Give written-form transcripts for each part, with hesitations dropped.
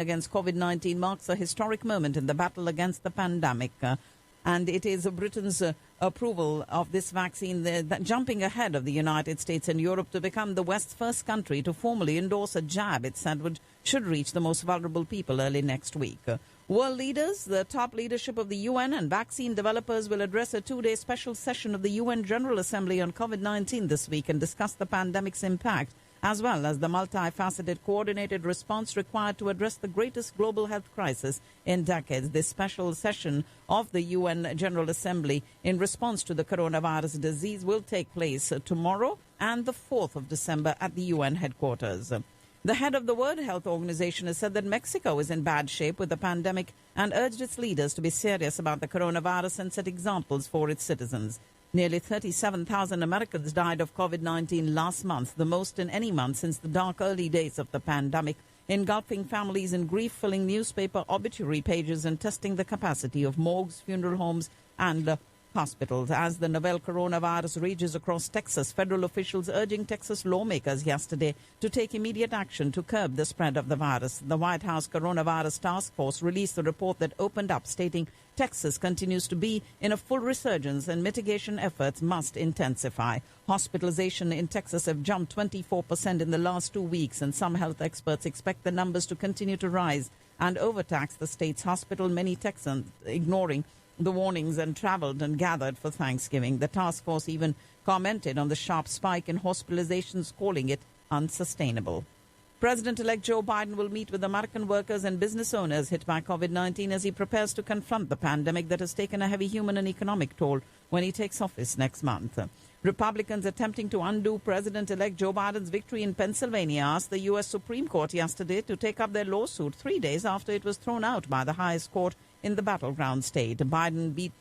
against COVID-19 marks a historic moment in the battle against the pandemic. And it is Britain's approval of this vaccine that jumping ahead of the United States and Europe to become the West's first country to formally endorse a jab it said should reach the most vulnerable people early next week. World leaders, the top leadership of the UN and vaccine developers will address a two-day special session of the UN General Assembly on COVID-19 this week and discuss the pandemic's impact, as well as the multifaceted coordinated response required to address the greatest global health crisis in decades. This special session of the UN General Assembly in response to the coronavirus disease will take place tomorrow and the 4th of December at the UN headquarters. The head of the World Health Organization has said that Mexico is in bad shape with the pandemic and urged its leaders to be serious about the coronavirus and set examples for its citizens. Nearly 37,000 Americans died of COVID-19 last month, the most in any month since the dark early days of the pandemic, engulfing families in grief, filling newspaper obituary pages and testing the capacity of morgues, funeral homes and hospitals. As the novel coronavirus rages across Texas, federal officials urging Texas lawmakers yesterday to take immediate action to curb the spread of the virus. The White House Coronavirus Task Force released a report that opened up, stating Texas continues to be in a full resurgence and mitigation efforts must intensify. Hospitalization in Texas have jumped 24% in the last 2 weeks, and some health experts expect the numbers to continue to rise and overtax the state's hospital, many Texans ignoring the warnings and traveled and gathered for Thanksgiving. The task force even commented on the sharp spike in hospitalizations, calling it unsustainable. President-elect Joe Biden will meet with American workers and business owners hit by COVID-19 as he prepares to confront the pandemic that has taken a heavy human and economic toll when he takes office next month. Republicans attempting to undo President-elect Joe Biden's victory in Pennsylvania asked the U.S. Supreme Court yesterday to take up their lawsuit 3 days after it was thrown out by the highest court in the battleground state. Biden beat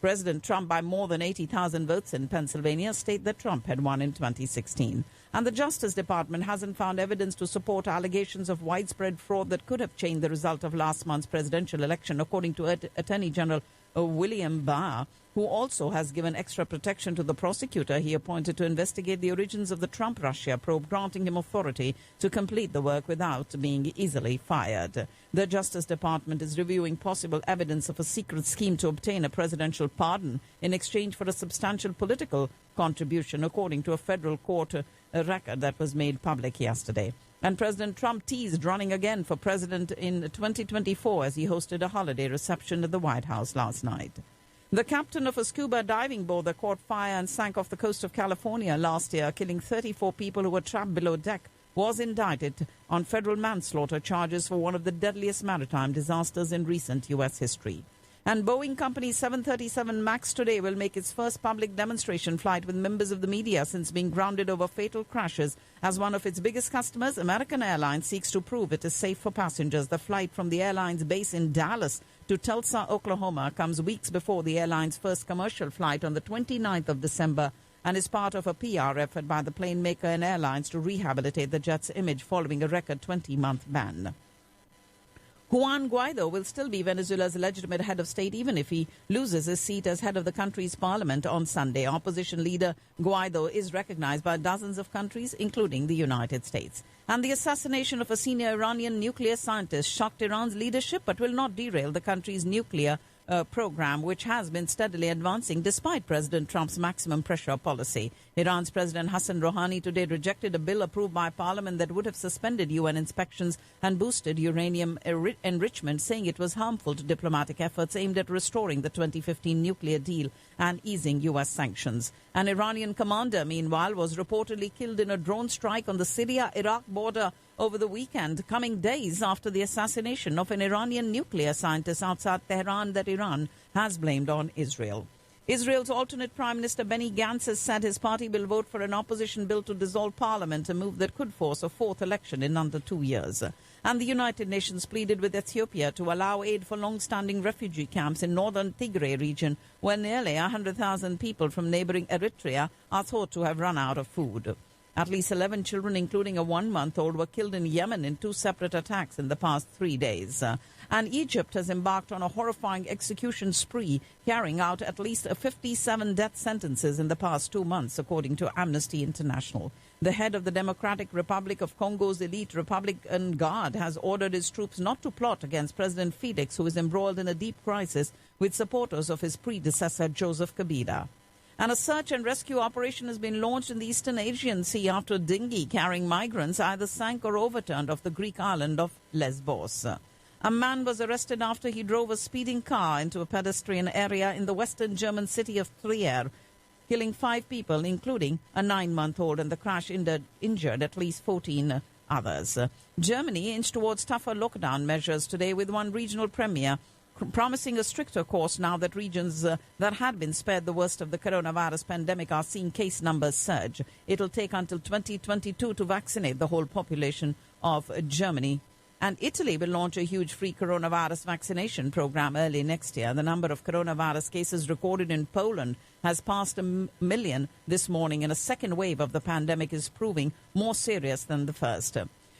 President Trump by more than 80,000 votes in Pennsylvania, a state that Trump had won in 2016. And the Justice Department hasn't found evidence to support allegations of widespread fraud that could have changed the result of last month's presidential election, according to Attorney General William Barr, who also has given extra protection to the prosecutor he appointed to investigate the origins of the Trump-Russia probe, granting him authority to complete the work without being easily fired. The Justice Department is reviewing possible evidence of a secret scheme to obtain a presidential pardon in exchange for a substantial political contribution, according to a federal court record that was made public yesterday. And President Trump teased running again for president in 2024 as he hosted a holiday reception at the White House last night. The captain of a scuba diving boat that caught fire and sank off the coast of California last year, killing 34 people who were trapped below deck, was indicted on federal manslaughter charges for one of the deadliest maritime disasters in recent U.S. history. And Boeing Company's 737 MAX today will make its first public demonstration flight with members of the media since being grounded over fatal crashes. As one of its biggest customers, American Airlines seeks to prove it is safe for passengers. The flight from the airline's base in Dallas to Tulsa, Oklahoma, comes weeks before the airline's first commercial flight on the 29th of December and is part of a PR effort by the plane maker and airlines to rehabilitate the jet's image following a record 20-month ban. Juan Guaido will still be Venezuela's legitimate head of state even if he loses his seat as head of the country's parliament on Sunday. Opposition leader Guaido is recognized by dozens of countries, including the United States. And the assassination of a senior Iranian nuclear scientist shocked Iran's leadership but will not derail the country's nuclear program, which has been steadily advancing despite President Trump's maximum pressure policy. Iran's President Hassan Rouhani today rejected a bill approved by Parliament that would have suspended UN inspections and boosted uranium enrichment, saying it was harmful to diplomatic efforts aimed at restoring the 2015 nuclear deal and easing U.S. sanctions. An Iranian commander, meanwhile, was reportedly killed in a drone strike on the Syria-Iraq border over the weekend, coming days after the assassination of an Iranian nuclear scientist outside Tehran that Iran has blamed on Israel. Israel's alternate Prime Minister Benny Gantz has said his party will vote for an opposition bill to dissolve parliament, a move that could force a fourth election in under 2 years. And the United Nations pleaded with Ethiopia to allow aid for long-standing refugee camps in northern Tigray region, where nearly 100,000 people from neighboring Eritrea are thought to have run out of food. At least 11 children, including a 1-month-old, were killed in Yemen in 2 separate attacks in the past 3 days. And Egypt has embarked on a horrifying execution spree, carrying out at least 57 death sentences in the past 2 months, according to Amnesty International. The head of the Democratic Republic of Congo's elite Republican Guard has ordered his troops not to plot against President Felix, who is embroiled in a deep crisis with supporters of his predecessor, Joseph Kabila. And a search and rescue operation has been launched in the Eastern Aegean Sea after a dinghy carrying migrants either sank or overturned off the Greek island of Lesbos. A man was arrested after he drove a speeding car into a pedestrian area in the western German city of Trier, killing 5 people, including a 9-month-old, and the crash injured at least 14 others. Germany inched towards tougher lockdown measures today, with one regional premier promising a stricter course now that regions that had been spared the worst of the coronavirus pandemic are seeing case numbers surge. It'll take until 2022 to vaccinate the whole population of Germany. And Italy will launch a huge free coronavirus vaccination program early next year. The number of coronavirus cases recorded in Poland has passed 1 million this morning, and a second wave of the pandemic is proving more serious than the first.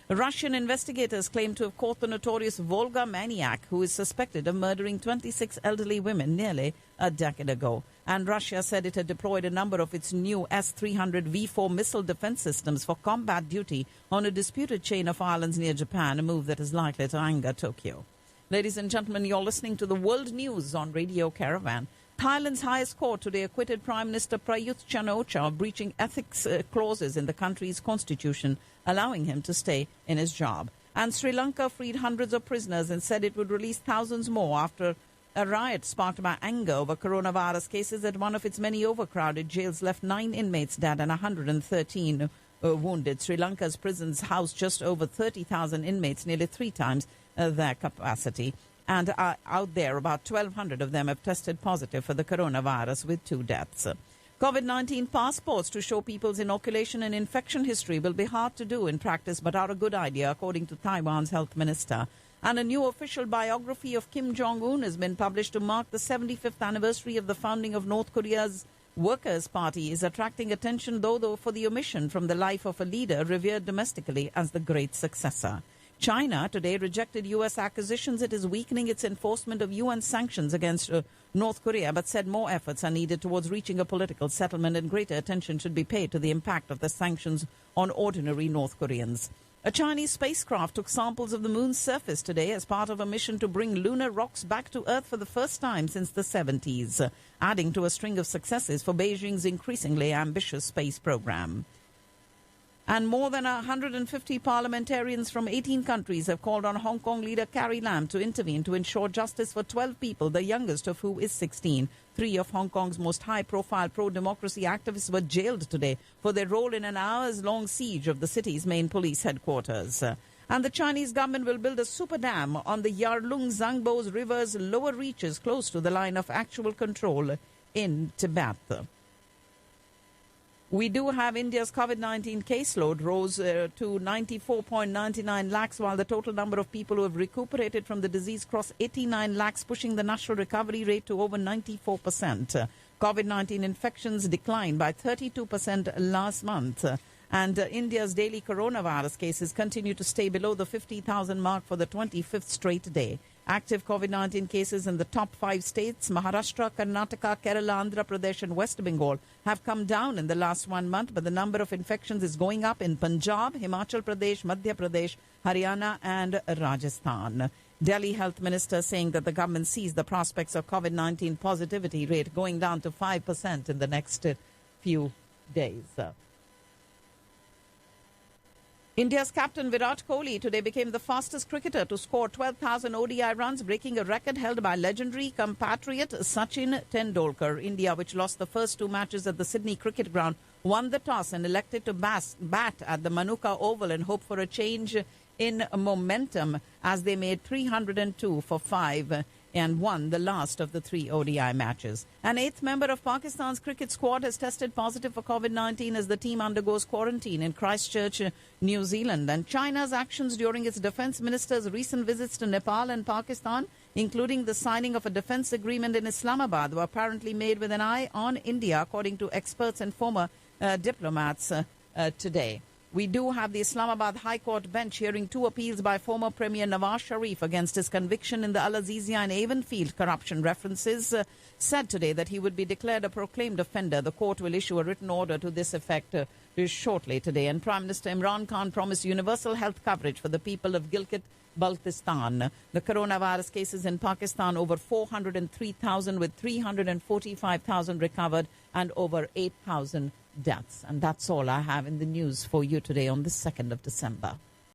Russian investigators claim to have caught the notorious Volga maniac who is suspected of murdering 26 elderly women nearly a decade ago. And Russia said it had deployed a number of its new S-300 V4 missile defense systems for combat duty on a disputed chain of islands near Japan, a move that is likely to anger Tokyo. Ladies and gentlemen, you're listening to the World News on Radio Caravan. Thailand's highest court today acquitted Prime Minister Prayut Chan-o-cha of breaching ethics clauses in the country's constitution, allowing him to stay in his job. And Sri Lanka freed hundreds of prisoners and said it would release thousands more after a riot sparked by anger over coronavirus cases at one of its many overcrowded jails left 9 inmates dead and 113 wounded. Sri Lanka's prisons house just over 30,000 inmates, nearly 3 times their capacity. And out there, about 1,200 of them have tested positive for the coronavirus, with 2 deaths. COVID-19 passports to show people's inoculation and infection history will be hard to do in practice, but are a good idea, according to Taiwan's health minister. And a new official biography of Kim Jong-un has been published to mark the 75th anniversary of the founding of North Korea's Workers' Party, is attracting attention, though for the omission from the life of a leader revered domestically as the great successor. China today rejected U.S. accusations it is weakening its enforcement of UN sanctions against North Korea, but said more efforts are needed towards reaching a political settlement, and greater attention should be paid to the impact of the sanctions on ordinary North Koreans. A Chinese spacecraft took samples of the moon's surface today as part of a mission to bring lunar rocks back to Earth for the first time since the 70s, adding to a string of successes for Beijing's increasingly ambitious space program. And more than 150 parliamentarians from 18 countries have called on Hong Kong leader Carrie Lam to intervene to ensure justice for 12 people, the youngest of who is 16. 3 of Hong Kong's most high-profile pro-democracy activists were jailed today for their role in an hours-long siege of the city's main police headquarters. And the Chinese government will build a super dam on the Yarlung-Zangbo river's lower reaches close to the line of actual control in Tibet. We do have India's COVID-19 caseload rose to 94.99 lakhs, while the total number of people who have recuperated from the disease crossed 89 lakhs, pushing the national recovery rate to over 94%. COVID-19 infections declined by 32% last month. And India's daily coronavirus cases continue to stay below the 50,000 mark for the 25th straight day. Active COVID-19 cases in the top 5 states, Maharashtra, Karnataka, Kerala, Andhra Pradesh and West Bengal, have come down in the last 1 month, but the number of infections is going up in Punjab, Himachal Pradesh, Madhya Pradesh, Haryana and Rajasthan. Delhi Health Minister saying that the government sees the prospects of COVID-19 positivity rate going down to 5% in the next few days. India's captain Virat Kohli today became the fastest cricketer to score 12,000 ODI runs, breaking a record held by legendary compatriot Sachin Tendulkar. India, which lost the first 2 matches at the Sydney Cricket Ground, won the toss and elected to bat at the Manuka Oval and hope for a change in momentum as they made 302 for 5 and won the last of the 3 ODI matches. An 8th member of Pakistan's cricket squad has tested positive for COVID-19 as the team undergoes quarantine in Christchurch, New Zealand. And China's actions during its defense minister's recent visits to Nepal and Pakistan, including the signing of a defense agreement in Islamabad, were apparently made with an eye on India, according to experts and former diplomats today. We do have the Islamabad High Court bench hearing 2 appeals by former Premier Nawaz Sharif against his conviction in the Al Azizia and Avonfield corruption references. Said today that he would be declared a proclaimed offender. The court will issue a written order to this effect shortly today. And Prime Minister Imran Khan promised universal health coverage for the people of Gilgit-Baltistan. The coronavirus cases in Pakistan over 403,000 with 345,000 recovered and over 8,000 deaths. And that's all I have in the news for you today on the 2nd of December.